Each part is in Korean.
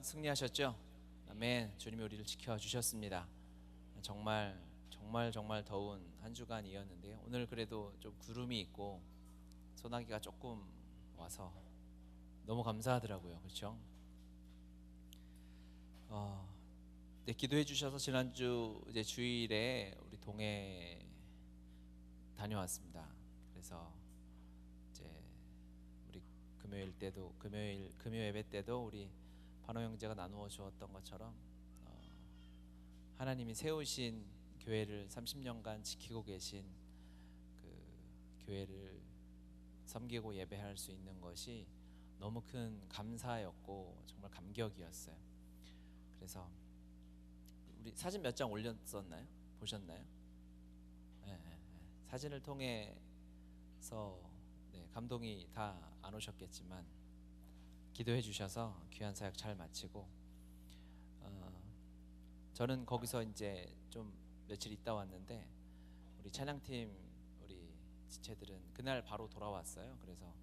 승리하셨죠? 아멘. 주님이 우리를 지켜주셨습니다. 정말 더운 한 주간이었는데요. 오늘 그래도 좀 구름이 있고 소나기가 조금 와서 너무 감사하더라고요. 그렇죠? 네, 기도해 주셔서 지난주 이제 주일에 우리 동해 다녀왔습니다. 그래서 이제 우리 금요 예배 때도 우리 반호 형제가 나누어 주었던 것처럼 하나님이 세우신 교회를 30년간 지키고 계신 그 교회를 섬기고 예배할 수 있는 것이 너무 큰 감사였고 정말 감격이었어요. 그래서 우리 사진 몇 장 올렸었나요? 보셨나요? 네. 사진을 통해서 감동이 다 안 오셨겠지만 기도해 주셔서 귀한 사역 잘 마치고 저는 거기서 이제 좀 며칠 있다 왔는데 우리 찬양팀 우리 지체들은 그날 바로 돌아왔어요. 그래서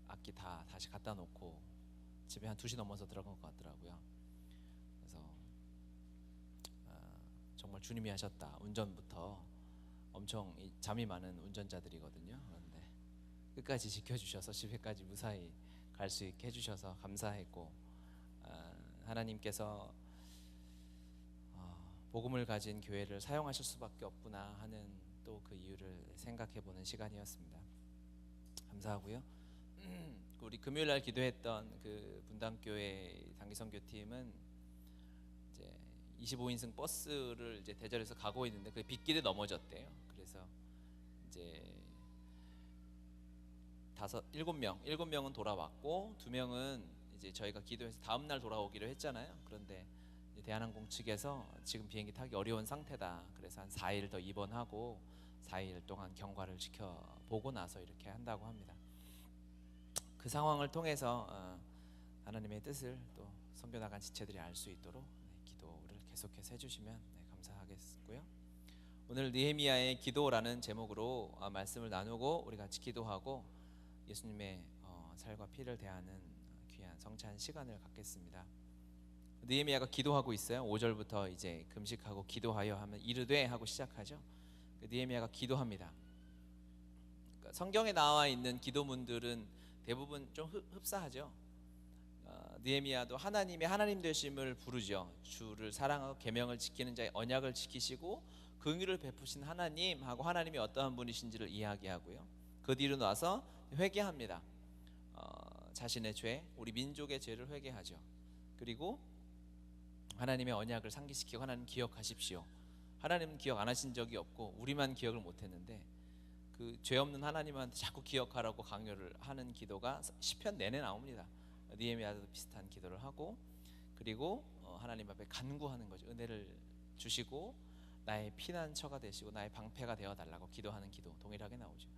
악기 다 다시 갖다 놓고 집에 한 2시 넘어서 들어간 것 같더라고요. 그래서 정말 주님이 하셨다. 운전부터 엄청 잠이 많은 운전자들이거든요. 그런데 끝까지 지켜주셔서 집에까지 무사히 갈 수 있게 해주셔서 감사했고, 하나님께서 복음을 가진 교회를 사용하실 수밖에 없구나 하는 또 그 이유를 생각해보는 시간이었습니다. 감사하고요. 우리 금요일날 기도했던 그 분당교회 단기선교팀은 이제 25인승 버스를 이제 대절해서 가고 있는데 그 빗길에 넘어졌대요. 그래서 이제 7명은 돌아왔고 2명은 이제 저희가 기도해서 다음 날 돌아오기로 했잖아요. 그런데 대한항공 측에서 지금 비행기 타기 어려운 상태다. 그래서 한 4일 더 입원하고 4일 동안 경과를 지켜보고 나서 이렇게 한다고 합니다. 그 상황을 통해서 하나님의 뜻을 또 섬겨나간 지체들이 알 수 있도록 기도를 계속해서 해주시면 감사하겠고요. 오늘 느헤미야의 기도라는 제목으로 말씀을 나누고 우리 같이 기도하고 예수님의 살과 피를 대하는 귀한 성찬 시간을 갖겠습니다. 느헤미야가 기도하고 있어요. 5절부터 이제 금식하고 기도하여 하면 이르되 하고 시작하죠. 느헤미야가 기도합니다. 그러니까 성경에 나와 있는 기도문들은 대부분 좀 흡사하죠. 느헤미야도 하나님의 하나님 되심을 부르죠. 주를 사랑하고 계명을 지키는 자의 언약을 지키시고 긍휼을 베푸신 하나님 하고 하나님이 어떠한 분이신지를 이야기하고요. 그 뒤로 나서 회개합니다. 자신의 죄, 우리 민족의 죄를 회개하죠. 그리고 하나님의 언약을 상기시키고 하나님 기억하십시오. 하나님은 기억 안 하신 적이 없고 우리만 기억을 못했는데 그 죄 없는 하나님한테 자꾸 기억하라고 강요를 하는 기도가 시편 내내 나옵니다. 느헤미야도 비슷한 기도를 하고 그리고 하나님 앞에 간구하는 거죠. 은혜를 주시고 나의 피난처가 되시고 나의 방패가 되어달라고 기도하는 기도 동일하게 나오죠.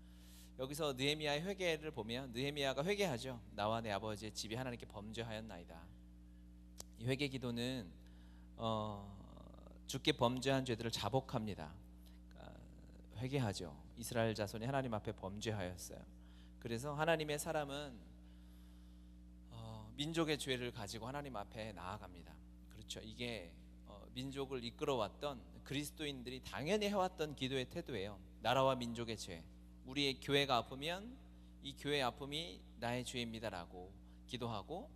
여기서 느헤미야의 회개를 보면 느헤미야가 회개하죠. 나와 내 아버지의 집이 하나님께 범죄하였나이다. 이 회개 기도는 주께 범죄한 죄들을 자복합니다. 회개하죠. 이스라엘 자손이 하나님 앞에 범죄하였어요. 그래서 하나님의 사람은 민족의 죄를 가지고 하나님 앞에 나아갑니다. 그렇죠. 이게 민족을 이끌어왔던 그리스도인들이 당연히 해왔던 기도의 태도예요. 나라와 민족의 죄, 우리의 교회가 아프면 이 교회의 아픔이 나의 죄입니다라고 기도하고,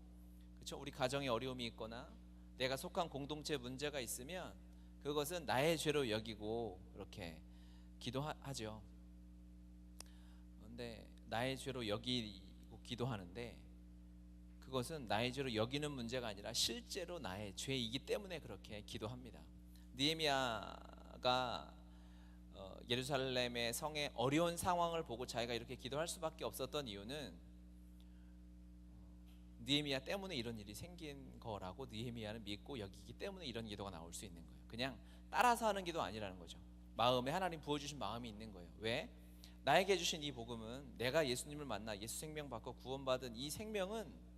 그렇죠. 우리 가정에 어려움이 있거나 내가 속한 공동체 문제가 있으면 그것은 나의 죄로 여기고 이렇게 기도하죠. 그런데 나의 죄로 여기고 기도하는데 그것은 나의 죄로 여기는 문제가 아니라 실제로 나의 죄이기 때문에 그렇게 기도합니다. 느헤미야가 예루살렘의 성의 어려운 상황을 보고 자기가 이렇게 기도할 수밖에 없었던 이유는 느헤미야 때문에 이런 일이 생긴 거라고 느헤미야는 믿고 여기기 때문에 이런 기도가 나올 수 있는 거예요. 그냥 따라서 하는 기도 아니라는 거죠. 마음에 하나님 부어주신 마음이 있는 거예요. 왜? 나에게 주신 이 복음은 내가 예수님을 만나 예수 생명 받고 구원받은 이 생명은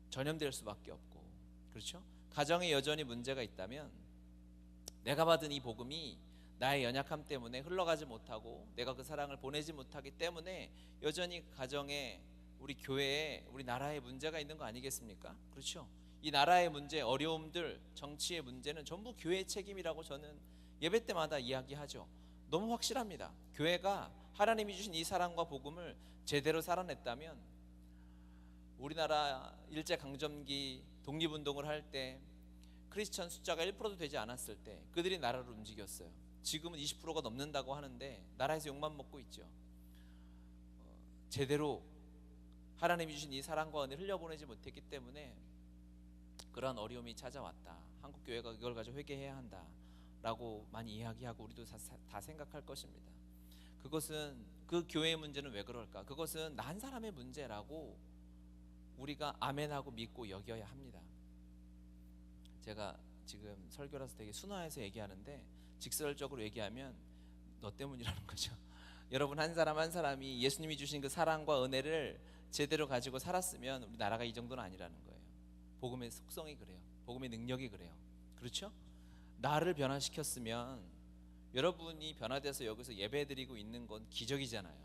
전염될 수밖에 없고, 그렇죠? 가정에 여전히 문제가 있다면 내가 받은 이 복음이 나의 연약함 때문에 흘러가지 못하고 내가 그 사랑을 보내지 못하기 때문에 여전히 가정에 우리 교회에 우리 나라에 문제가 있는 거 아니겠습니까? 그렇죠? 이 나라의 문제, 어려움들, 정치의 문제는 전부 교회의 책임이라고 저는 예배 때마다 이야기하죠. 너무 확실합니다. 교회가 하나님이 주신 이 사랑과 복음을 제대로 살아냈다면, 우리나라 일제강점기 독립운동을 할 때 크리스천 숫자가 1%도 되지 않았을 때 그들이 나라를 움직였어요. 지금은 20%가 넘는다고 하는데 나라에서 욕만 먹고 있죠. 제대로 하나님이 주신 이 사랑과 은혜를 흘려보내지 못했기 때문에 그러한 어려움이 찾아왔다. 한국 교회가 이걸 가지고 회개해야 한다 라고 많이 이야기하고 우리도 다 생각할 것입니다. 그것은, 그 교회의 문제는 왜 그럴까? 그것은 난 사람의 문제라고 우리가 아멘하고 믿고 여겨야 합니다. 제가 지금 설교라서 되게 순화해서 얘기하는데, 직설적으로 얘기하면 너 때문이라는 거죠. 여러분 한 사람 한 사람이 예수님이 주신 그 사랑과 은혜를 제대로 가지고 살았으면 우리 나라가 이 정도는 아니라는 거예요. 복음의 속성이 그래요. 복음의 능력이 그래요. 그렇죠? 나를 변화시켰으면, 여러분이 변화돼서 여기서 예배드리고 있는 건 기적이잖아요.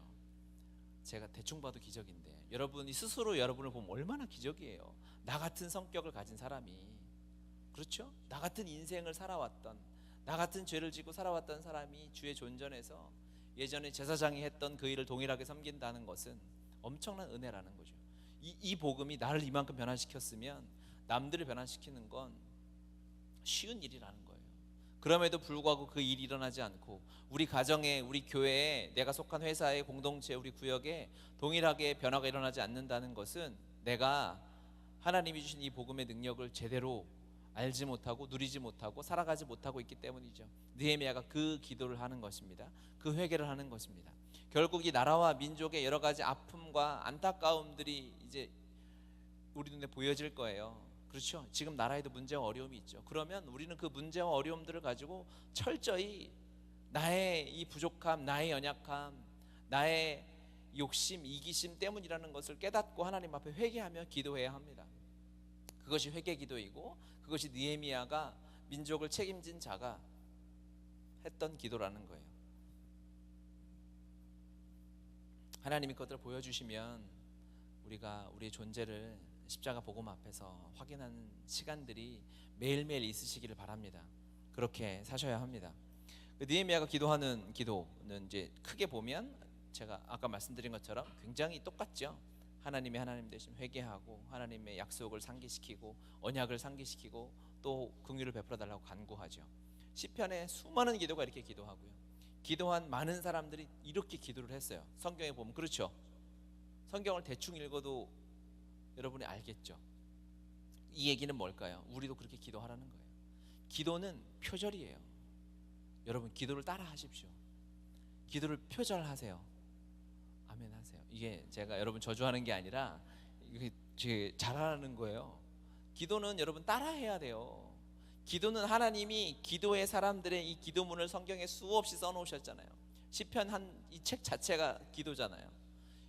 제가 대충 봐도 기적인데, 여러분이 스스로 여러분을 보면 얼마나 기적이에요. 나 같은 성격을 가진 사람이, 그렇죠? 나 같은 인생을 살아왔던, 나 같은 죄를 지고 살아왔던 사람이 주의 존전에서 예전에 제사장이 했던 그 일을 동일하게 섬긴다는 것은 엄청난 은혜라는 거죠. 이 복음이 나를 이만큼 변화시켰으면 남들을 변화시키는 건 쉬운 일이라는 거예요. 그럼에도 불구하고 그 일이 일어나지 않고 우리 가정에, 우리 교회에, 내가 속한 회사에, 공동체, 우리 구역에 동일하게 변화가 일어나지 않는다는 것은 내가 하나님이 주신 이 복음의 능력을 제대로 알지 못하고 누리지 못하고 살아가지 못하고 있기 때문이죠. 느헤미야가 그 기도를 하는 것입니다. 그 회개를 하는 것입니다. 결국 이 나라와 민족의 여러 가지 아픔과 안타까움들이 이제 우리 눈에 보여질 거예요. 그렇죠? 지금 나라에도 문제와 어려움이 있죠. 그러면 우리는 그 문제와 어려움들을 가지고 철저히 나의 이 부족함, 나의 연약함, 나의 욕심, 이기심 때문이라는 것을 깨닫고 하나님 앞에 회개하며 기도해야 합니다. 그것이 회개 기도이고, 그것이 느헤미야가 민족을 책임진 자가 했던 기도라는 거예요. 하나님이 그것들을 보여주시면 우리가 우리의 존재를 십자가 복음 앞에서 확인하는 시간들이 매일매일 있으시기를 바랍니다. 그렇게 사셔야 합니다. 느헤미야가 기도하는 기도는 이제 크게 보면 제가 아까 말씀드린 것처럼 굉장히 똑같죠. 하나님의 하나님 대신 회개하고, 하나님의 약속을 상기시키고, 언약을 상기시키고, 또 긍휼을 베풀어 달라고 간구하죠. 시편에 수많은 기도가 이렇게 기도하고요. 기도한 많은 사람들이 이렇게 기도를 했어요. 성경에 보면 그렇죠. 성경을 대충 읽어도 여러분이 알겠죠. 이 얘기는 뭘까요? 우리도 그렇게 기도하라는 거예요. 기도는 표절이에요. 여러분 기도를 따라 하십시오. 기도를 표절하세요. 아멘 하세요. 이게 제가 여러분 저주하는 게 아니라 이게 잘하는 거예요. 기도는 여러분 따라 해야 돼요. 기도는 하나님이 기도의 사람들의 이 기도문을 성경에 수없이 써놓으셨잖아요. 시편 이 책 자체가 기도잖아요.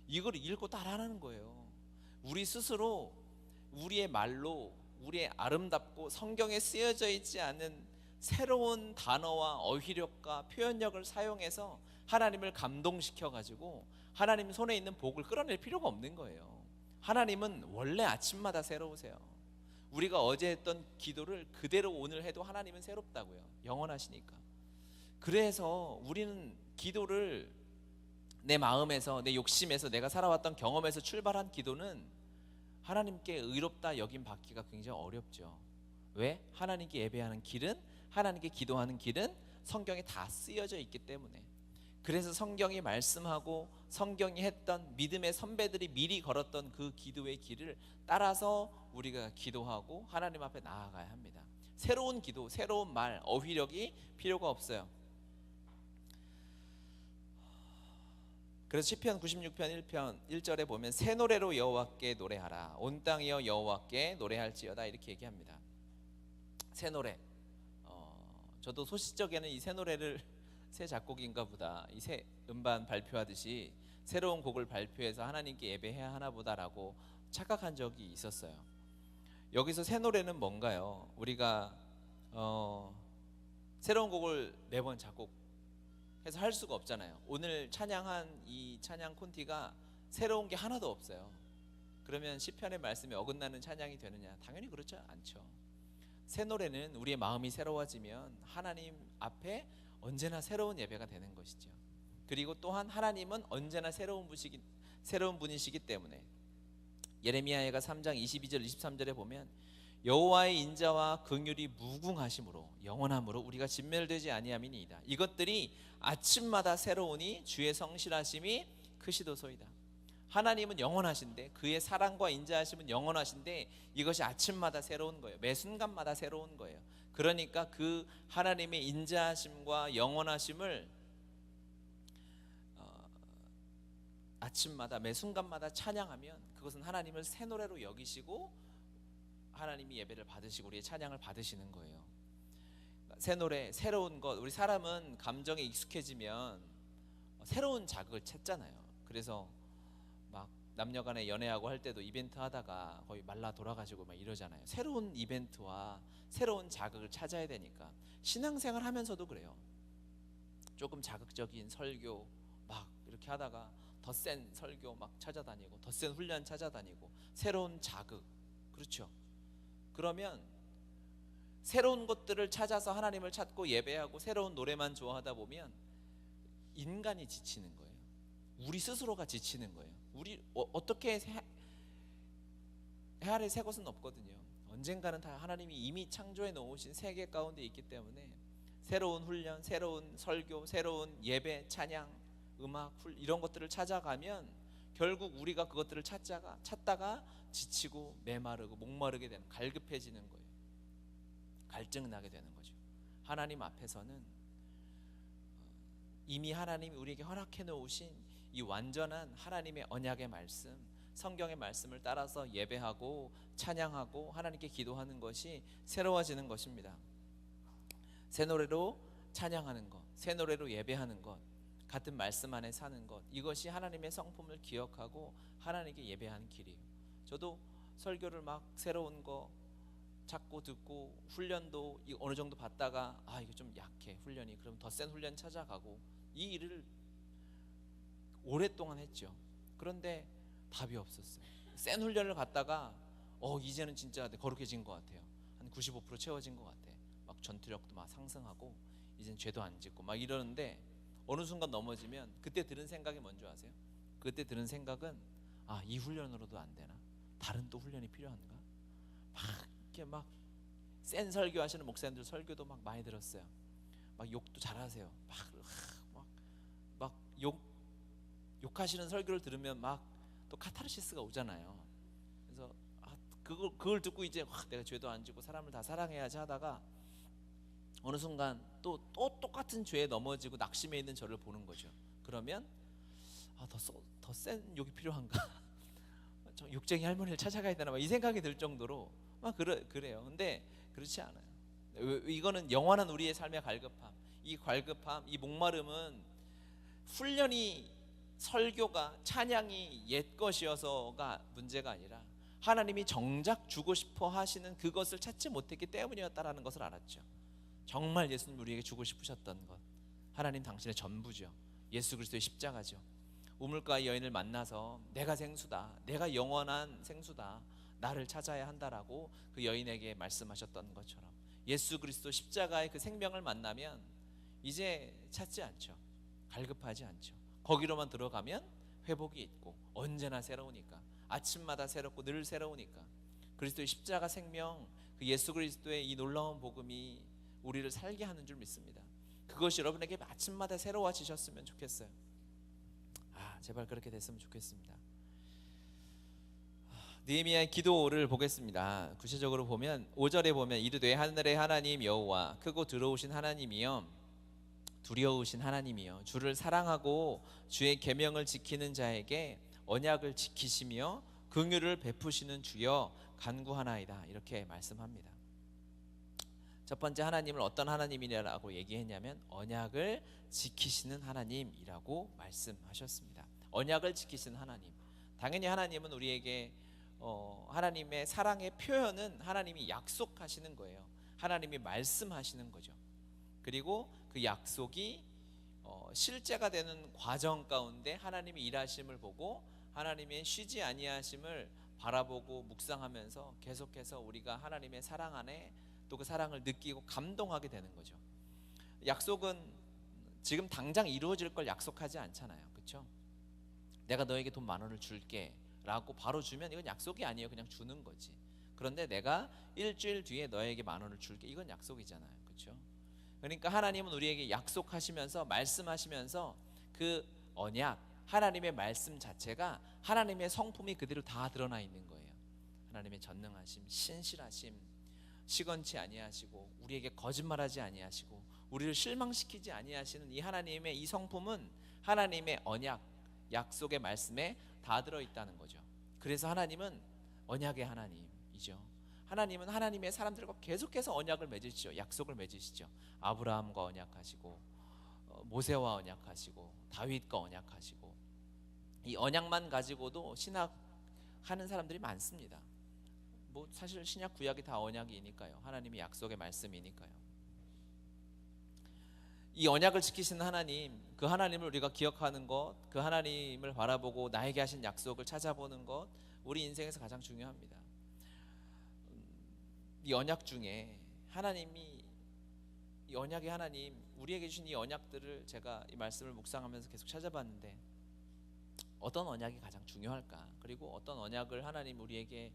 이걸 읽고 따라하는 거예요. 우리 스스로 우리의 말로, 우리의 아름답고 성경에 쓰여져 있지 않은 새로운 단어와 어휘력과 표현력을 사용해서 하나님을 감동시켜 가지고 하나님 손에 있는 복을 끌어낼 필요가 없는 거예요. 하나님은 원래 아침마다 새로우세요. 우리가 어제 했던 기도를 그대로 오늘 해도 하나님은 새롭다고요. 영원하시니까. 그래서 우리는 기도를 내 마음에서, 내 욕심에서, 내가 살아왔던 경험에서 출발한 기도는 하나님께 의롭다 여김 받기가 굉장히 어렵죠. 왜? 하나님께 예배하는 길은, 하나님께 기도하는 길은 성경에 다 쓰여져 있기 때문에. 그래서 성경이 말씀하고 성경이 했던 믿음의 선배들이 미리 걸었던 그 기도의 길을 따라서 우리가 기도하고 하나님 앞에 나아가야 합니다. 새로운 기도, 새로운 말, 어휘력이 필요가 없어요. 그래서 시편 96편 1편 1절에 보면 새 노래로 여호와께 노래하라, 온 땅이여 여호와께 노래할지어다, 이렇게 얘기합니다. 새 노래. 저도 소시적에는 이 새 노래를 새 작곡인가 보다, 이 새 음반 발표하듯이 새로운 곡을 발표해서 하나님께 예배해야 하나 보다라고 착각한 적이 있었어요. 여기서 새 노래는 뭔가요? 우리가 새로운 곡을 매번 작곡해서 할 수가 없잖아요. 오늘 찬양한 이 찬양 콘티가 새로운 게 하나도 없어요. 그러면 시편의 말씀에 어긋나는 찬양이 되느냐? 당연히 그렇지 않죠. 새 노래는 우리의 마음이 새로워지면 하나님 앞에 언제나 새로운 예배가 되는 것이죠. 그리고 또한 하나님은 언제나 새로운 분이시기 때문에 예레미야가 3장 22절 23절에 보면 여호와의 인자와 긍휼이 무궁하심으로 영원함으로 우리가 진멸되지 아니함이니이다. 이것들이 아침마다 새로우니 주의 성실하심이 크시도소이다. 하나님은 영원하신데 그의 사랑과 인자하심은 영원하신데 이것이 아침마다 새로운 거예요. 매 순간마다 새로운 거예요. 그러니까 그 하나님의 인자하심과 영원하심을 아침마다 매 순간마다 찬양하면 그것은 하나님을 새 노래로 여기시고 하나님이 예배를 받으시고 우리의 찬양을 받으시는 거예요. 새 노래, 새로운 것. 우리 사람은 감정에 익숙해지면 새로운 자극을 찾잖아요. 그래서 막 남녀간에 연애하고 할 때도 이벤트 하다가 거의 말라 돌아가시고 막 이러잖아요. 새로운 이벤트와 새로운 자극을 찾아야 되니까 신앙생활 하면서도 그래요. 조금 자극적인 설교 막 이렇게 하다가 더 센 설교 막 찾아다니고 더 센 훈련 찾아다니고 새로운 자극, 그렇죠? 그러면 새로운 것들을 찾아서 하나님을 찾고 예배하고 새로운 노래만 좋아하다 보면 인간이 지치는 거예요. 우리 스스로가 지치는 거예요. 우리 어떻게 헤아릴 새 것은 없거든요. 언젠가는 다 하나님이 이미 창조해 놓으신 세계 가운데 있기 때문에 새로운 훈련, 새로운 설교, 새로운 예배, 찬양, 음악, 이런 것들을 찾아가면 결국 우리가 그것들을 찾다가 지치고 메마르고 목마르게 되는, 갈급해지는 거예요. 갈증 나게 되는 거죠. 하나님 앞에서는 이미 하나님이 우리에게 허락해 놓으신 이 완전한 하나님의 언약의 말씀, 성경의 말씀을 따라서 예배하고 찬양하고 하나님께 기도하는 것이 새로워지는 것입니다. 새 노래로 찬양하는 것, 새 노래로 예배하는 것, 같은 말씀 안에 사는 것, 이것이 하나님의 성품을 기억하고 하나님께 예배하는 길이에요. 저도 설교를 막 새로운 거 찾고 듣고 훈련도 어느 정도 받다가 이거 좀 약해 훈련이, 그럼 더 센 훈련 찾아가고 이 일을 오랫동안 했죠. 그런데 답이 없었어요. 센 훈련을 갔다가 이제는 진짜 거룩해진 것 같아요. 한 95% 채워진 것 같아. 막 전투력도 막 상승하고 이젠 죄도 안 짓고 막 이러는데 어느 순간 넘어지면 그때 들은 생각이 뭔지 아세요? 그때 들은 생각은 이 훈련으로도 안 되나? 다른 또 훈련이 필요한가? 막 이렇게 막 센 설교 하시는 목사님들 설교도 막 많이 들었어요. 막 욕도 잘하세요. 막 욕하시는 설교를 들으면 막 또 카타르시스가 오잖아요. 그래서 그걸 듣고 이제 내가 죄도 안 지고 사람을 다 사랑해야지 하다가 어느 순간 또 똑같은 죄에 넘어지고 낙심해 있는 저를 보는 거죠. 그러면 더 센 욕이 필요한가? 저 욕쟁이 할머니를 찾아가야 되나? 막 이 생각이 들 정도로 막 그래요. 근데 그렇지 않아요. 이거는 영원한 우리의 삶의 갈급함, 이 갈급함, 이 목마름은 훈련이, 설교가, 찬양이 옛 것이어서가 문제가 아니라 하나님이 정작 주고 싶어 하시는 그것을 찾지 못했기 때문이었다라는 것을 알았죠. 정말 예수님 우리에게 주고 싶으셨던 것, 하나님 당신의 전부죠. 예수 그리스도의 십자가죠. 우물가의 여인을 만나서 내가 생수다, 내가 영원한 생수다, 나를 찾아야 한다라고 그 여인에게 말씀하셨던 것처럼 예수 그리스도 십자가의 그 생명을 만나면 이제 찾지 않죠. 갈급하지 않죠. 거기로만 들어가면 회복이 있고 언제나 새로우니까, 아침마다 새롭고 늘 새로우니까 그리스도의 십자가 생명, 그 예수 그리스도의 이 놀라운 복음이 우리를 살게 하는 줄 믿습니다. 그것이 여러분에게 아침마다 새로워지셨으면 좋겠어요. 제발 그렇게 됐으면 좋겠습니다. 느헤미야의 기도를 보겠습니다. 구체적으로 보면 5절에 보면 이르되 하늘의 하나님 여호와, 크고 들어오신 하나님이여, 두려우신 하나님이여, 주를 사랑하고 주의 계명을 지키는 자에게 언약을 지키시며 긍휼을 베푸시는 주여 간구하나이다, 이렇게 말씀합니다. 첫 번째 하나님을 어떤 하나님이라고 얘기했냐면 언약을 지키시는 하나님이라고 말씀하셨습니다. 언약을 지키시는 하나님. 당연히 하나님은 우리에게 하나님의 사랑의 표현은 하나님이 약속하시는 거예요. 하나님이 말씀하시는 거죠. 그리고 그 약속이 실제가 되는 과정 가운데 하나님이 일하심을 보고 하나님의 쉬지 아니하심을 바라보고 묵상하면서 계속해서 우리가 하나님의 사랑 안에 또 그 사랑을 느끼고 감동하게 되는 거죠. 약속은 지금 당장 이루어질 걸 약속하지 않잖아요. 그렇죠? 내가 너에게 돈 10,000원을 줄게 라고 바로 주면 이건 약속이 아니에요. 그냥 주는 거지. 그런데 내가 일주일 뒤에 너에게 10,000원을 줄게, 이건 약속이잖아요. 그렇죠? 그러니까 하나님은 우리에게 약속하시면서 말씀하시면서 그 언약, 하나님의 말씀 자체가 하나님의 성품이 그대로 다 드러나 있는 거예요. 하나님의 전능하심, 신실하심, 시건치 아니하시고 우리에게 거짓말하지 아니하시고 우리를 실망시키지 아니하시는 이 하나님의 이 성품은 하나님의 언약, 약속의 말씀에 다 들어있다는 거죠. 그래서 하나님은 언약의 하나님이죠. 하나님은 하나님의 사람들과 계속해서 언약을 맺으시죠. 약속을 맺으시죠. 아브라함과 언약하시고 모세와 언약하시고 다윗과 언약하시고, 이 언약만 가지고도 신학하는 사람들이 많습니다. 뭐 사실 신약 구약이 다 언약이니까요. 하나님의 약속의 말씀이니까요. 이 언약을 지키시는 하나님, 그 하나님을 우리가 기억하는 것, 그 하나님을 바라보고 나에게 하신 약속을 찾아보는 것, 우리 인생에서 가장 중요합니다. 이 언약 중에 하나님이, 이 언약의 하나님, 우리에게 주신 이 언약들을 제가 이 말씀을 묵상하면서 계속 찾아봤는데 어떤 언약이 가장 중요할까? 그리고 어떤 언약을 하나님 우리에게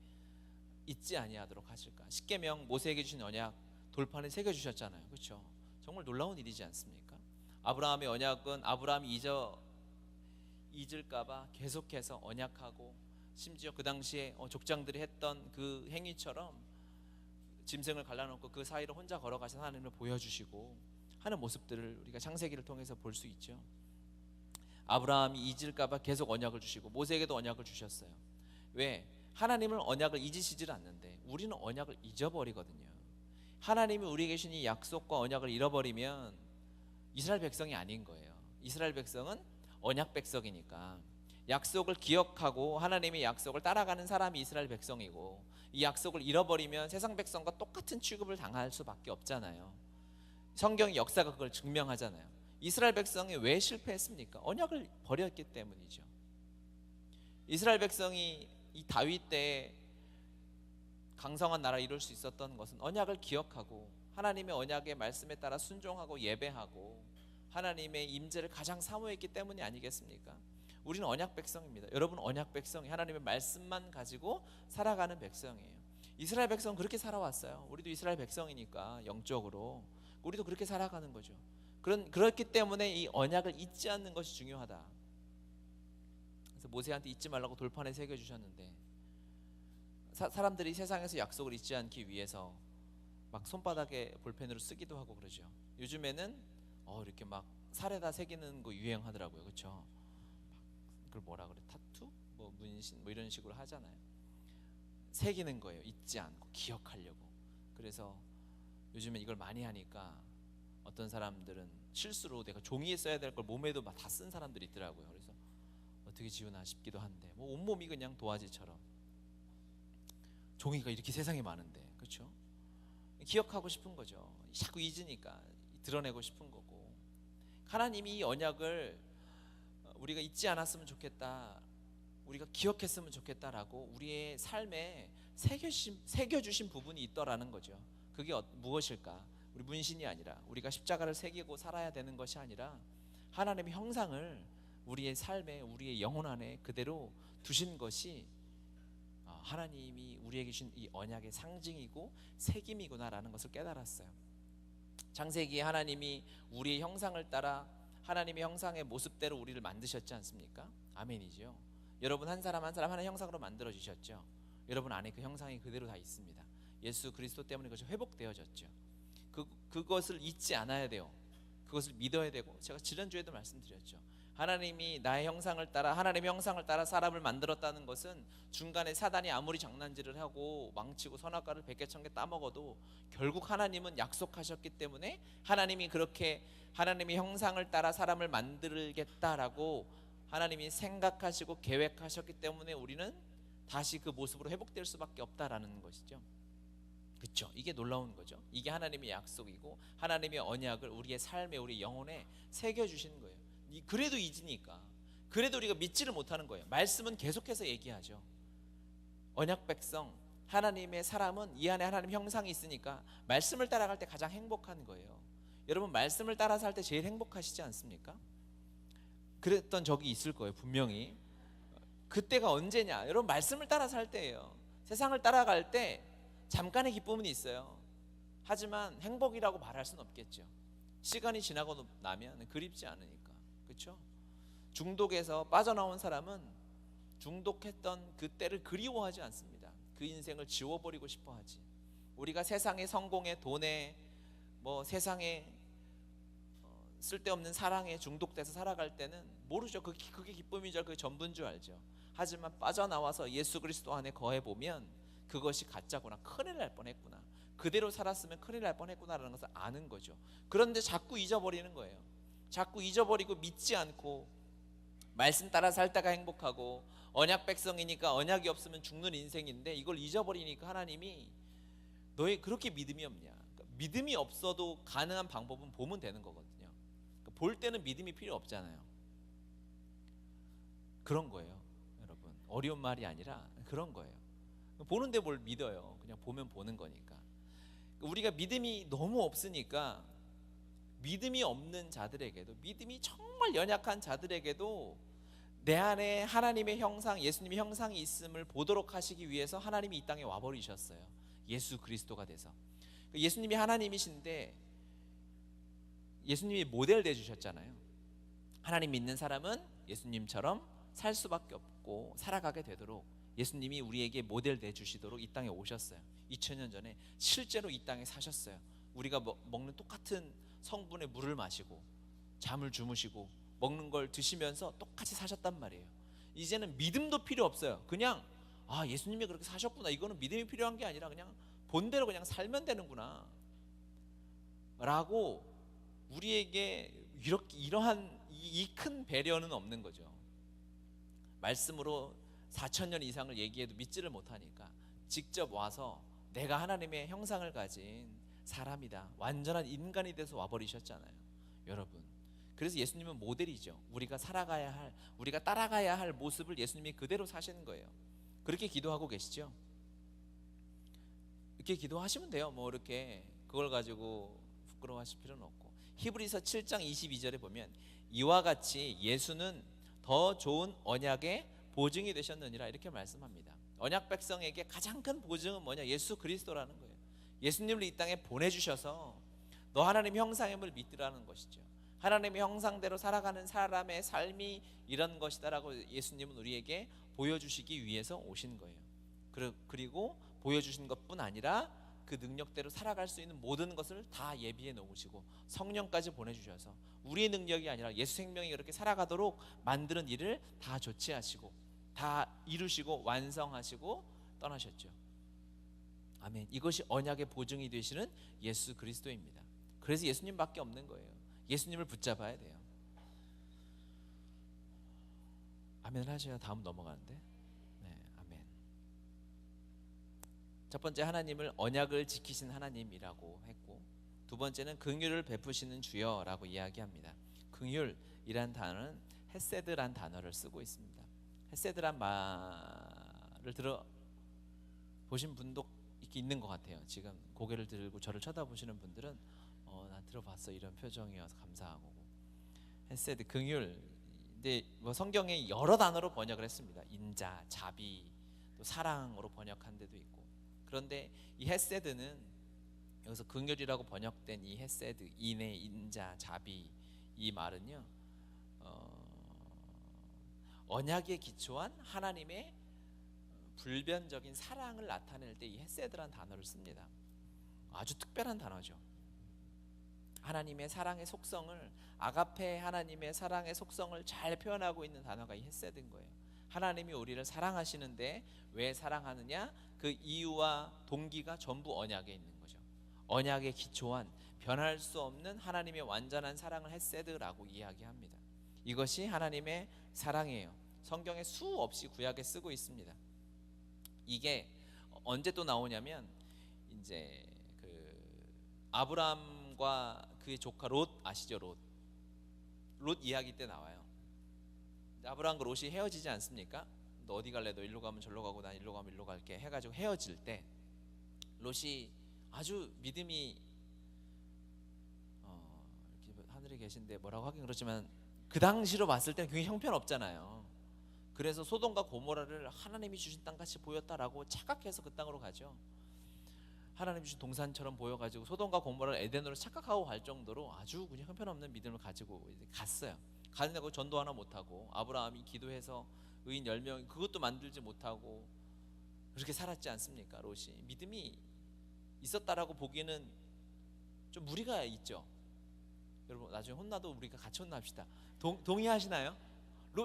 잊지 아니하도록 하실까? 십계명, 모세에게 주신 언약 돌판에 새겨 주셨잖아요. 그렇죠? 정말 놀라운 일이지 않습니까? 아브라함의 언약은 아브라함이 잊을까봐 계속해서 언약하고, 심지어 그 당시에 족장들이 했던 그 행위처럼 짐승을 갈라놓고 그 사이를 혼자 걸어가신 하나님을 보여주시고 하는 모습들을 우리가 창세기를 통해서 볼 수 있죠. 아브라함이 잊을까봐 계속 언약을 주시고 모세에게도 언약을 주셨어요. 왜? 하나님은 언약을 잊으시질 않는데 우리는 언약을 잊어버리거든요. 하나님이 우리에게 주신 이 약속과 언약을 잃어버리면 이스라엘 백성이 아닌 거예요. 이스라엘 백성은 언약 백성이니까 약속을 기억하고 하나님의 약속을 따라가는 사람이 이스라엘 백성이고, 이 약속을 잃어버리면 세상 백성과 똑같은 취급을 당할 수밖에 없잖아요. 성경의 역사가 그걸 증명하잖아요. 이스라엘 백성이 왜 실패했습니까? 언약을 버렸기 때문이죠. 이스라엘 백성이 이 다윗 때에 강성한 나라를 이룰 수 있었던 것은 언약을 기억하고 하나님의 언약의 말씀에 따라 순종하고 예배하고 하나님의 임재를 가장 사모했기 때문이 아니겠습니까? 우리는 언약 백성입니다. 여러분 언약 백성이 하나님의 말씀만 가지고 살아가는 백성이에요. 이스라엘 백성은 그렇게 살아왔어요. 우리도 이스라엘 백성이니까 영적으로 우리도 그렇게 살아가는 거죠. 그렇기 때문에 이 언약을 잊지 않는 것이 중요하다. 그래서 모세한테 잊지 말라고 돌판에 새겨주셨는데 사람들이 세상에서 약속을 잊지 않기 위해서 막 손바닥에 볼펜으로 쓰기도 하고 그러죠. 요즘에는 이렇게 막 살에다 새기는 거 유행하더라고요. 그렇죠? 그걸 뭐라 그래? 타투? 뭐 문신? 뭐 이런 식으로 하잖아요. 새기는 거예요. 잊지 않고 기억하려고. 그래서 요즘엔 이걸 많이 하니까 어떤 사람들은 실수로 내가 종이에 써야 될 걸 몸에도 다 쓴 사람들이 있더라고요. 그래서 어떻게 지우나 싶기도 한데, 뭐 온몸이 그냥 도화지처럼 종이가 이렇게 세상에 많은데, 그렇죠? 기억하고 싶은 거죠. 자꾸 잊으니까 드러내고 싶은 거고. 하나님이 이 언약을 우리가 잊지 않았으면 좋겠다, 우리가 기억했으면 좋겠다라고 우리의 삶에 새겨주신 부분이 있더라는 거죠. 그게 무엇일까? 우리 문신이 아니라, 우리가 십자가를 새기고 살아야 되는 것이 아니라 하나님의 형상을 우리의 삶에, 우리의 영혼 안에 그대로 두신 것이 하나님이 우리에게 주신 이 언약의 상징이고 새김이구나라는 것을 깨달았어요. 창세기에 하나님이 우리의 형상을 따라 하나님의 형상의 모습대로 우리를 만드셨지 않습니까? 아멘이죠. 여러분 한 사람 한 사람 하나의 형상으로 만들어 주셨죠. 여러분 안에 그 형상이 그대로 다 있습니다. 예수 그리스도 때문에 그것이 회복되어졌죠. 그것을 잊지 않아야 돼요. 그것을 믿어야 되고, 제가 지난주에도 말씀드렸죠. 하나님이 나의 형상을 따라, 하나님의 형상을 따라 사람을 만들었다는 것은 중간에 사단이 아무리 장난질을 하고 망치고 선악과를 100개 1000개 따먹어도 결국 하나님은 약속하셨기 때문에 하나님이 그렇게 하나님의 형상을 따라 사람을 만들겠다라고 하나님이 생각하시고 계획하셨기 때문에 우리는 다시 그 모습으로 회복될 수밖에 없다라는 것이죠. 그렇죠? 이게 놀라운 거죠. 이게 하나님의 약속이고 하나님의 언약을 우리의 삶에, 우리 영혼에 새겨주신 거예요. 그래도 잊으니까, 그래도 우리가 믿지를 못하는 거예요. 말씀은 계속해서 얘기하죠. 언약 백성, 하나님의 사람은 이 안에 하나님 형상이 있으니까 말씀을 따라갈 때 가장 행복한 거예요. 여러분 말씀을 따라 살 때 제일 행복하시지 않습니까? 그랬던 적이 있을 거예요, 분명히. 그때가 언제냐? 여러분 말씀을 따라 살 때예요. 세상을 따라갈 때 잠깐의 기쁨은 있어요. 하지만 행복이라고 말할 수는 없겠죠. 시간이 지나고 나면 그립지 않으니까. 그렇죠? 중독에서 빠져나온 사람은 중독했던 그때를 그리워하지 않습니다. 그 인생을 지워버리고 싶어 하지. 우리가 세상의 성공에, 돈에, 세상에 쓸데없는 사랑에 중독돼서 살아갈 때는 모르죠. 그게 기쁨이죠. 그게 전부인 줄 알죠. 하지만 빠져나와서 예수 그리스도 안에 거해보면 그것이 가짜구나, 큰일 날 뻔했구나, 그대로 살았으면 큰일 날 뻔했구나라는 것을 아는 거죠. 그런데 자꾸 잊어버리는 거예요. 자꾸 잊어버리고 믿지 않고 말씀 따라 살다가 행복하고, 언약 백성이니까 언약이 없으면 죽는 인생인데 이걸 잊어버리니까 하나님이 너희 그렇게 믿음이 없냐. 그러니까 믿음이 없어도 가능한 방법은 보면 되는 거거든요. 그러니까 볼 때는 믿음이 필요 없잖아요. 그런 거예요, 여러분. 어려운 말이 아니라 그런 거예요. 보는데 뭘 믿어요. 그냥 보면 보는 거니까. 우리가 믿음이 너무 없으니까 믿음이 없는 자들에게도, 믿음이 정말 연약한 자들에게도 내 안에 하나님의 형상, 예수님의 형상이 있음을 보도록 하시기 위해서 하나님이 이 땅에 와버리셨어요. 예수 그리스도가 돼서. 예수님이 하나님이신데 예수님이 모델 되주셨잖아요. 하나님 믿는 사람은 예수님처럼 살 수밖에 없고 살아가게 되도록 예수님이 우리에게 모델 내주시도록 이 땅에 오셨어요. 2000년 전에 실제로 이 땅에 사셨어요. 우리가 먹는 똑같은 성분의 물을 마시고 잠을 주무시고 먹는 걸 드시면서 똑같이 사셨단 말이에요. 이제는 믿음도 필요 없어요. 그냥 예수님이 그렇게 사셨구나, 이거는 믿음이 필요한 게 아니라 그냥 본대로 그냥 살면 되는구나 라고 우리에게 이러한 이 큰 배려는 없는 거죠. 말씀으로 4000년 이상을 얘기해도 믿지를 못하니까 직접 와서 내가 하나님의 형상을 가진 사람이다, 완전한 인간이 돼서 와버리셨잖아요, 여러분. 그래서 예수님은 모델이죠. 우리가 살아가야 할, 우리가 따라가야 할 모습을 예수님이 그대로 사시는 거예요. 그렇게 기도하고 계시죠? 이렇게 기도하시면 돼요. 이렇게 그걸 가지고 부끄러워하실 필요는 없고. 히브리서 7장 22절에 보면 이와 같이 예수는 더 좋은 언약의 보증이 되셨느니라, 이렇게 말씀합니다. 언약 백성에게 가장 큰 보증은 뭐냐? 예수 그리스도라는 거예요. 예수님을 이 땅에 보내주셔서 너 하나님 형상임을 믿으라는 것이죠. 하나님의 형상대로 살아가는 사람의 삶이 이런 것이다라고 예수님은 우리에게 보여주시기 위해서 오신 거예요. 그리고 보여주신 것뿐 아니라 그 능력대로 살아갈 수 있는 모든 것을 다 예비해 놓으시고 성령까지 보내주셔서 우리의 능력이 아니라 예수 생명이 그렇게 살아가도록 만드는 일을 다 조치하시고 다 이루시고 완성하시고 떠나셨죠. 아멘. 이것이 언약의 보증이 되시는 예수 그리스도입니다. 그래서 예수님밖에 없는 거예요. 예수님을 붙잡아야 돼요. 아멘 하셔야 다음 넘어가는데. 네, 아멘. 첫 번째, 하나님을 언약을 지키신 하나님이라고 했고, 두 번째는 긍휼을 베푸시는 주여라고 이야기합니다. 긍휼이란 단어는 헤세드란 단어를 쓰고 있습니다. 헤세드란 말을 들어 보신 분도 있는 것 같아요. 지금 고개를 들고 저를 쳐다보시는 분들은 나 들어봤어, 이런 표정이어서 감사하고. 헤세드, 긍휼. 근데 성경에 여러 단어로 번역을 했습니다. 인자, 자비, 또 사랑으로 번역한 데도 있고. 그런데 이 헤세드는 여기서 긍휼이라고 번역된 이 헤세드, 인애, 인자, 자비, 이 말은요, 언약에 기초한 하나님의 불변적인 사랑을 나타낼 때 이 헤세드란 단어를 씁니다. 아주 특별한 단어죠. 하나님의 사랑의 속성을, 아가페 하나님의 사랑의 속성을 잘 표현하고 있는 단어가 이 헤세드인 거예요. 하나님이 우리를 사랑하시는데 왜 사랑하느냐? 그 이유와 동기가 전부 언약에 있는 거죠. 언약에 기초한 변할 수 없는 하나님의 완전한 사랑을 헤세드라고 이야기합니다. 이것이 하나님의 사랑이에요. 성경에 수없이 구약에 쓰고 있습니다. 이게 언제 또 나오냐면 이제 아브라함과 그의 조카 롯 아시죠? 롯 이야기 때 나와요. 아브라함과 롯이 헤어지지 않습니까? 너 어디 갈래? 너 일로 가면 절로 가고 난 일로 가면 일로 갈게 해가지고 헤어질 때 롯이 아주 믿음이 이렇게 하늘에 계신데 뭐라고 하긴 그렇지만 그 당시로 봤을 때는 굉장히 형편없잖아요. 그래서 소돔과 고모라를 하나님이 주신 땅같이 보였다라고 착각해서 그 땅으로 가죠. 하나님 주신 동산처럼 보여가지고 소돔과 고모라를 에덴으로 착각하고 갈 정도로 아주 그냥 형편없는 믿음을 가지고 이제 갔어요. 가는데 전도 하나 못하고 아브라함이 기도해서 의인 10명 그것도 만들지 못하고 그렇게 살았지 않습니까? 롯이 믿음이 있었다라고 보기에는 좀 무리가 있죠. 여러분 나중에 혼나도 우리가 같이 혼납시다. 동의하시나요?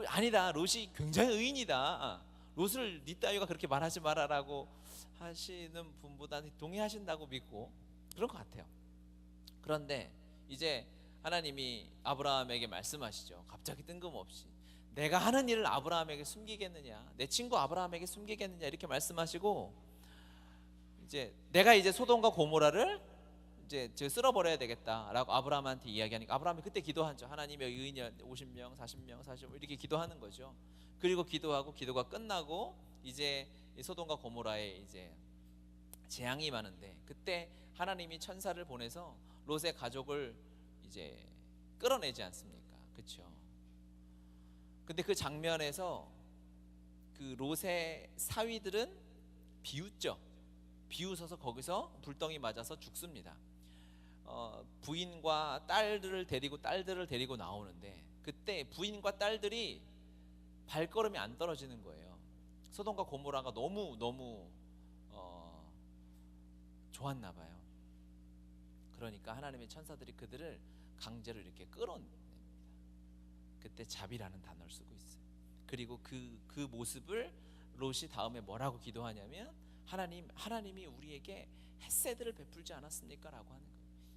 아니다. 롯이 굉장히 의인이다. 롯을 네 따위가 그렇게 말하지 마라라고 하시는 분보다는 동의하신다고 믿고 그런 것 같아요. 그런데 이제 하나님이 아브라함에게 말씀하시죠. 갑자기 뜬금없이 내가 하는 일을 아브라함에게 숨기겠느냐, 내 친구 아브라함에게 숨기겠느냐 이렇게 말씀하시고 이제 내가 이제 소돔과 고모라를 이제 쓸어버려야 되겠다라고 아브라함한테 이야기하니까 아브라함이 그때 기도하죠. 하나님의 의인이 50명, 40명, 45명 이렇게 기도하는 거죠. 그리고 기도하고 기도가 끝나고 이제 소돔과 고모라에 이제 재앙이 많은데 그때 하나님이 천사를 보내서 롯의 가족을 이제 끌어내지 않습니까? 그렇죠? 근데 그 장면에서 그 롯의 사위들은 비웃죠. 비웃어서 거기서 불덩이 맞아서 죽습니다. 부인과 딸들을 데리고 나오는데 그때 부인과 딸들이 발걸음이 안 떨어지는 거예요. 소돔과 고모라가 너무 좋았나 봐요. 그러니까 하나님의 천사들이 그들을 강제로 이렇게 끌어냅니다. 그때 자비라는 단어를 쓰고 있어요. 그리고 그 모습을 롯이 다음에 뭐라고 기도하냐면 하나님이 우리에게 헤세드를 베풀지 않았습니까? 라고 하는 거예요.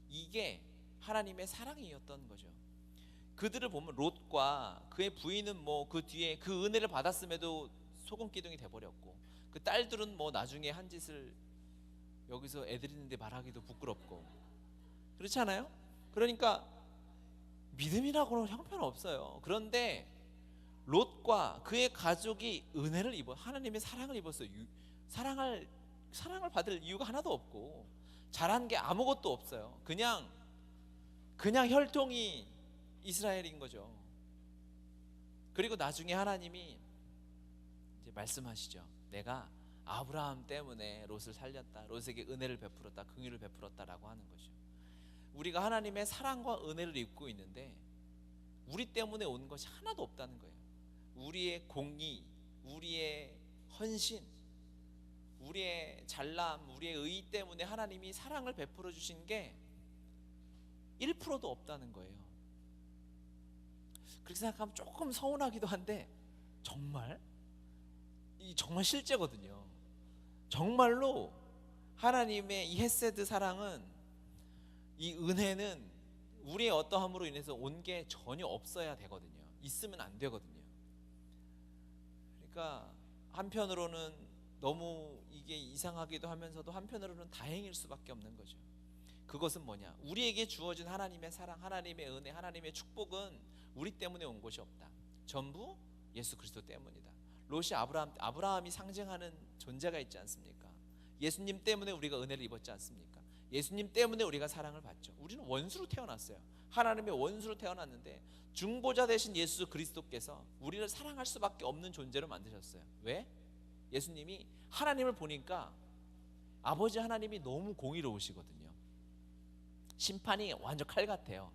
이게 하나님의 사랑이었던 거죠. 그들을 보면 롯과 그의 부인은 뭐 그 뒤에 그 은혜를 받았음에도 소금 기둥이 돼버렸고 그 딸들은 뭐 나중에 한 짓을 여기서 애들 있는데 말하기도 부끄럽고 그렇지 않아요? 그러니까 믿음이라고는 형편없어요. 그런데 롯과 그의 가족이 은혜를 입어 하나님의 사랑을 입었어요. 사랑을 받을 이유가 하나도 없고 잘한 게 아무것도 없어요. 그냥 혈통이 이스라엘인 거죠. 그리고 나중에 하나님이 이제 말씀하시죠. 내가 아브라함 때문에 롯을 살렸다. 롯에게 은혜를 베풀었다. 긍휼을 베풀었다라고 하는 거죠. 우리가 하나님의 사랑과 은혜를 입고 있는데 우리 때문에 온 것이 하나도 없다는 거예요. 우리의 공의, 우리의 헌신, 우리의 잘남, 우리의 의 때문에 하나님이 사랑을 베풀어 주신 게 1%도 없다는 거예요. 그렇게 생각하면 조금 서운하기도 한데 정말 실제거든요. 정말로 하나님의 이 헤세드 사랑은, 이 은혜는 우리의 어떠함으로 인해서 온 게 전혀 없어야 되거든요. 있으면 안 되거든요. 그러니까 한편으로는 너무 이게 이상하기도 하면서도 한편으로는 다행일 수밖에 없는 거죠. 그것은 뭐냐? 우리에게 주어진 하나님의 사랑, 하나님의 은혜, 하나님의 축복은 우리 때문에 온 것이 없다. 전부 예수 그리스도 때문이다. 롯이 아브라함이 상징하는 존재가 있지 않습니까? 예수님 때문에 우리가 은혜를 입었지 않습니까? 예수님 때문에 우리가 사랑을 받죠. 우리는 원수로 태어났어요. 하나님의 원수로 태어났는데 중보자 되신 예수 그리스도께서 우리를 사랑할 수밖에 없는 존재로 만드셨어요. 왜? 예수님이 하나님을 보니까 아버지 하나님이 너무 공의로우시거든요. 심판이 완전 칼 같아요.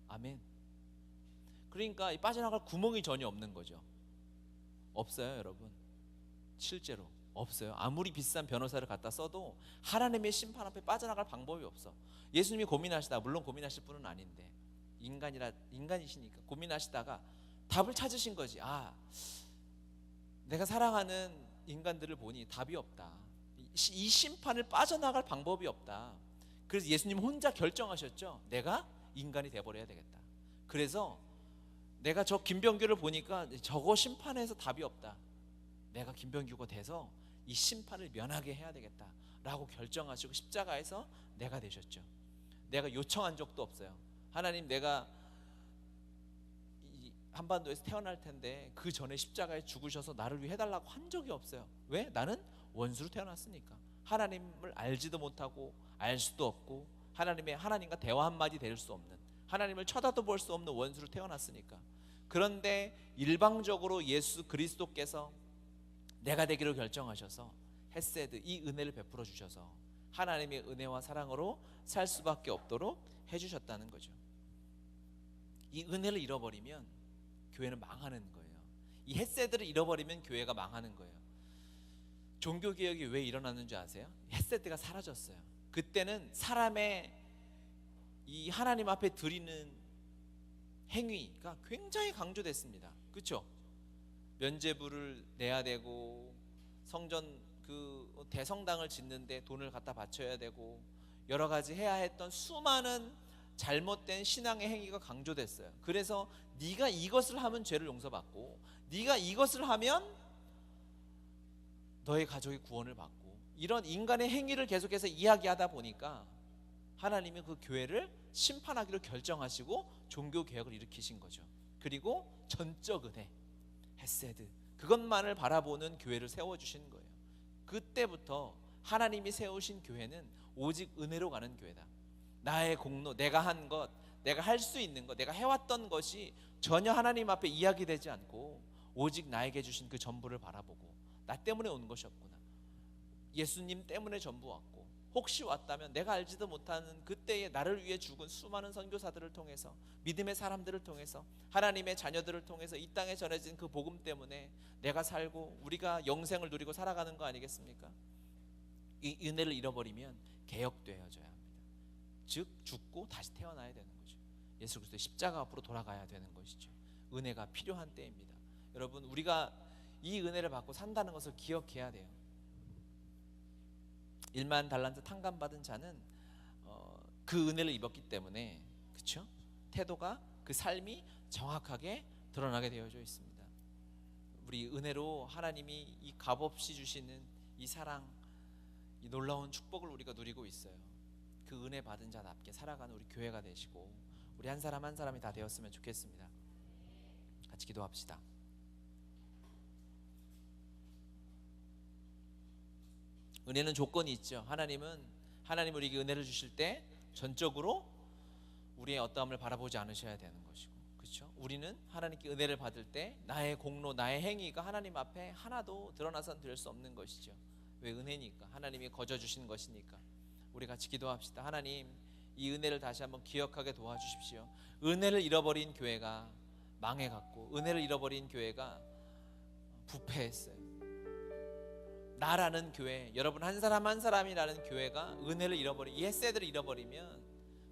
아멘. 그러니까 빠져나갈 구멍이 전혀 없는 거죠. 없어요, 여러분. 실제로 없어요. 아무리 비싼 변호사를 갖다 써도 하나님의 심판 앞에 빠져나갈 방법이 없어. 예수님이 고민하시다, 물론 고민하실 분은 아닌데 인간이시니까 고민하시다가 답을 찾으신 거지. 내가 사랑하는 인간들을 보니 답이 없다. 이 심판을 빠져나갈 방법이 없다. 그래서 예수님 혼자 결정하셨죠. 내가 인간이 돼버려야 되겠다. 그래서 내가 저 김병규를 보니까 저거 심판에서 답이 없다. 내가 김병규가 돼서 이 심판을 면하게 해야 되겠다 라고 결정하시고 십자가에서 내가 되셨죠. 내가 요청한 적도 없어요. 하나님, 내가 한반도에서 태어날 텐데 그 전에 십자가에 죽으셔서 나를 위해 해달라고 한 적이 없어요. 왜? 나는 원수로 태어났으니까. 하나님을 알지도 못하고 알 수도 없고 하나님과 대화 한마디 될 수 없는, 하나님을 쳐다도 볼 수 없는 원수로 태어났으니까. 그런데 일방적으로 예수 그리스도께서 내가 되기로 결정하셔서 헤세드, 이 은혜를 베풀어 주셔서 하나님의 은혜와 사랑으로 살 수밖에 없도록 해주셨다는 거죠. 이 은혜를 잃어버리면 교회는 망하는 거예요. 이 헤세드를 잃어버리면 교회가 망하는 거예요. 종교개혁이 왜 일어나는 줄 아세요? 헤세드가 사라졌어요. 그때는 사람의 이 하나님 앞에 드리는 행위가 굉장히 강조됐습니다. 그렇죠? 면죄부를 내야 되고, 성전 그 대성당을 짓는데 돈을 갖다 바쳐야 되고, 여러 가지 해야 했던 수많은 잘못된 신앙의 행위가 강조됐어요. 그래서 네가 이것을 하면 죄를 용서받고, 네가 이것을 하면 너의 가족이 구원을 받고, 이런 인간의 행위를 계속해서 이야기하다 보니까 하나님이 그 교회를 심판하기로 결정하시고 종교개혁을 일으키신 거죠. 그리고 전적 은혜, 헤세드, 그것만을 바라보는 교회를 세워주신 거예요. 그때부터 하나님이 세우신 교회는 오직 은혜로 가는 교회다. 나의 공로, 내가 한 것, 내가 할 수 있는 것, 내가 해왔던 것이 전혀 하나님 앞에 이야기되지 않고 오직 나에게 주신 그 전부를 바라보고, 나 때문에 온 것이 없구나, 예수님 때문에 전부 왔고, 혹시 왔다면 내가 알지도 못하는 그때에 나를 위해 죽은 수많은 선교사들을 통해서, 믿음의 사람들을 통해서, 하나님의 자녀들을 통해서 이 땅에 전해진 그 복음 때문에 내가 살고 우리가 영생을 누리고 살아가는 거 아니겠습니까? 이 은혜를 잃어버리면 개혁되어져야 합니다. 즉 죽고 다시 태어나야 되는 거죠. 예수 그리스도의 십자가 앞으로 돌아가야 되는 것이죠. 은혜가 필요한 때입니다. 여러분, 우리가 이 은혜를 받고 산다는 것을 기억해야 돼요. 1만 달란트 탕감받은 자는 그 은혜를 입었기 때문에, 그렇죠? 태도가, 그 삶이 정확하게 드러나게 되어져 있습니다. 우리 은혜로 하나님이 이 값없이 주시는 이 사랑, 이 놀라운 축복을 우리가 누리고 있어요. 그 은혜 받은 자답게 살아가는 우리 교회가 되시고, 우리 한 사람 한 사람이 다 되었으면 좋겠습니다. 같이 기도합시다. 은혜는 조건이 있죠. 하나님 우리에게 은혜를 주실 때 전적으로 우리의 어떠함을 바라보지 않으셔야 되는 것이고, 그렇죠? 우리는 하나님께 은혜를 받을 때 나의 공로, 나의 행위가 하나님 앞에 하나도 드러나선 될 수 없는 것이죠. 왜? 은혜니까, 하나님이 거저 주신 것이니까. 우리 같이 기도합시다. 하나님, 이 은혜를 다시 한번 기억하게 도와주십시오. 은혜를 잃어버린 교회가 망해갔고, 은혜를 잃어버린 교회가 부패했어요. 나라는 교회, 여러분 한 사람 한 사람이라는 교회가 은혜를 잃어버리면, 이 헤세드를 잃어버리면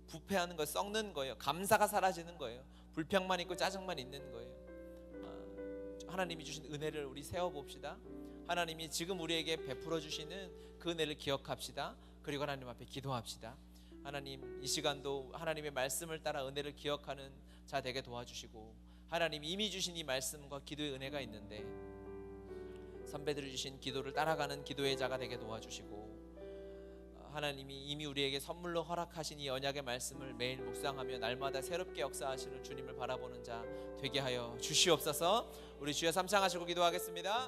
부패하는 거, 썩는 거예요. 감사가 사라지는 거예요. 불평만 있고 짜증만 있는 거예요. 하나님이 주신 은혜를 우리 세워봅시다. 하나님이 지금 우리에게 베풀어 주시는 그 은혜를 기억합시다. 그리고 하나님 앞에 기도합시다. 하나님, 이 시간도 하나님의 말씀을 따라 은혜를 기억하는 자 되게 도와주시고, 하나님 이미 주신 이 말씀과 기도의 은혜가 있는데 선배들이 주신 기도를 따라가는 기도의 자가 되게 도와주시고, 하나님이 이미 우리에게 선물로 허락하신 이 언약의 말씀을 매일 묵상하며 날마다 새롭게 역사하시는 주님을 바라보는 자 되게 하여 주시옵소서. 우리 주여 삼창하시고 기도하겠습니다.